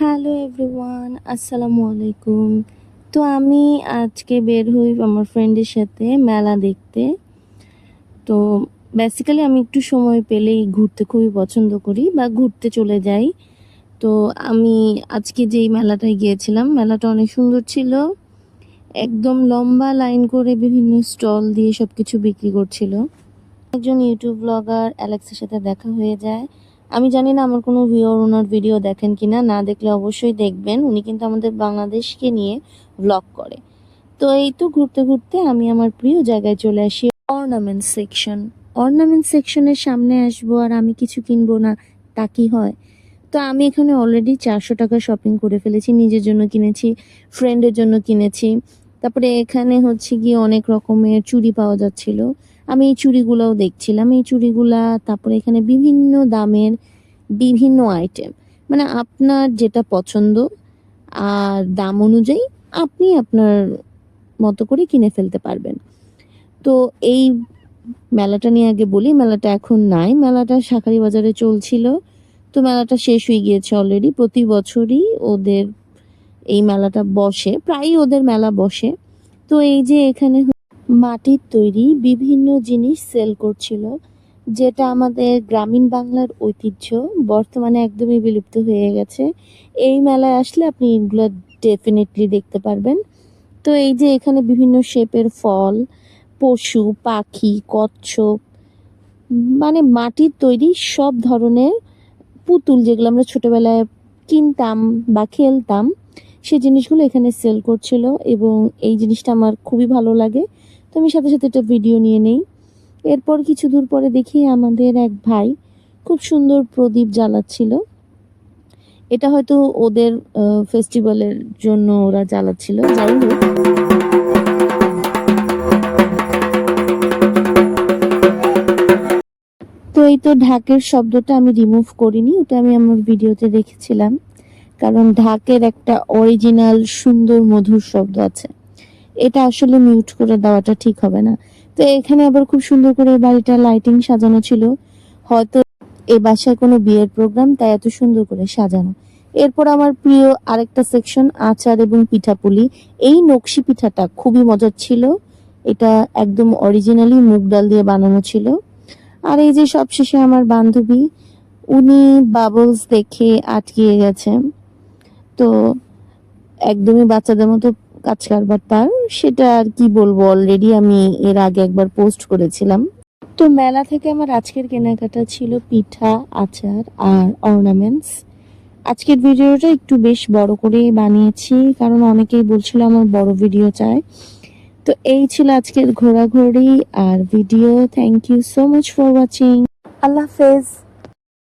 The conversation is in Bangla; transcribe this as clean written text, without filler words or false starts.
হ্যালো এভরিওয়ান, আসসালামু আলাইকুম। তো আমি আজকে বের হই আমার ফ্রেন্ডের সাথে মেলা দেখতে। তো বেসিক্যালি আমি একটু সময় পেলেই ঘুরতে খুবই পছন্দ করি বা ঘুরতে চলে যাই। তো আমি আজকে যেই মেলাটায় গিয়েছিলাম, মেলাটা অনেক সুন্দর ছিল। একদম লম্বা লাইন করে বিভিন্ন স্টল দিয়ে সবকিছু বিক্রি করছিল। একজন ইউটিউব ব্লগার অ্যালেক্সের সাথে দেখা হয়ে যায়। আমি জানি না আমার কোনো ভিউয়ার ওনার ভিডিও দেখেন কিনা, না দেখলে অবশ্যই দেখবেন। উনি কিন্তু আমাদের বাংলাদেশকে নিয়ে ব্লগ করে। তো এই তো ঘুরতে ঘুরতে আমি আমার প্রিয় জায়গায় চলে আসি, অর্নামেন্ট সেকশন। অর্নামেন্ট সেকশনের সামনে আসবো আর আমি কিছু কিনবো না, তা কি হয়? তো আমি এখানে অলরেডি 400 টাকা শপিং করে ফেলেছি। নিজের জন্য কিনেছি, ফ্রেন্ডের জন্য কিনেছি। তারপরে এখানে হচ্ছে গিয়ে অনেক রকমের চুড়ি পাওয়া যাচ্ছিল। আমি এই চুড়িগুলোও দেখছিলাম, এই চুড়িগুলা। তারপরে এখানে বিভিন্ন দামের বিভিন্ন আইটেম, মানে আপনার যেটা পছন্দ আর দাম অনুযায়ী আপনি আপনার মতো করে কিনে ফেলতে পারবেন। তো এই মেলাটা নিয়ে আগে বলি, মেলাটা এখন নাই, মেলাটা শাঁখারী বাজারে চলছিল। তো মেলাটা শেষ হয়ে গিয়েছে অলরেডি। প্রতি বছরই ওদের এই মেলাটা বসে, প্রায়ই ওদের মেলা বসে। তো এই যে এখানে মাটির তৈরি বিভিন্ন জিনিস সেল করছিল, যেটা আমাদের গ্রামীণ বাংলার ঐতিহ্য, বর্তমানে একদমই বিলুপ্ত হয়ে গেছে। এই মেলায় আসলে আপনি এগুলো ডেফিনেটলি দেখতে পারবেন। তো এই যে এখানে বিভিন্ন শেপের ফল, পশু পাখি, কচ্ছপ, মানে মাটির তৈরি সব ধরনের পুতুল, যেগুলো আমরা ছোটবেলায় কিনতাম বা খেলতাম, সেই জিনিসগুলো এখানে সেল করছিল। এবং এই জিনিসটা আমার খুবই ভালো লাগে, তো আমি সাথে সাথে একটা ভিডিও নিয়ে নেই। এরপর কিছু দূর পরে দেখি আমাদের এক ভাই খুব সুন্দর প্রদীপ জ্বালাচ্ছিল। এটা হয়তো ওদের ফেস্টিভ্যালের জন্য ওরা জ্বালাচ্ছিল, যাই হোক। তো এই তো ঢাকের শব্দটা আমি রিমুভ করিনি, ওটা আমি আমার ভিডিওতে রেখেছিলাম, কারণ ঢাকের একটা অরিজিনাল সুন্দর মধুর শব্দ আছে, এটা আসলে মিউট করে দেওয়াটা ঠিক হবে না। তো এখানে আবার খুব সুন্দর করে বাড়িটা লাইটিং সাজানো ছিল, হয়তো এই বাসায় কোনো বিয়ের প্রোগ্রাম, তাই এত সুন্দর করে সাজানো। এরপর আমার প্রিয় আরেকটা সেকশন, আচার এবং পিঠাপুলি। এই নকশি পিঠাটা খুবই মজার ছিল, এটা একদম অরিজিনালি মুগ ডাল দিয়ে বানানো ছিল। আর এই যে সবশেষে আমার বান্ধবী, উনি বাবলস দেখে আটকিয়ে গেছে। তো একদমই বাচ্চাদের মতো কাজ কারবার তার, সেটা আর কি বলবো, অলরেডি আমি এর আগে একবার পোস্ট করেছিলাম। তো মেলা থেকে আমার আজকের কেনাকাটা ছিল পিঠা, আচার আর অর্নামেন্টস। আজকের ভিডিওটা একটু বেশ বড় করে বানিয়েছি, কারণ অনেকেই বলছিল আমার বড় ভিডিও চায়। তো এই ছিল আজকের ঘোরাঘুরি আর video. Thank you so much for watching. আল্লাহ হাফেজ।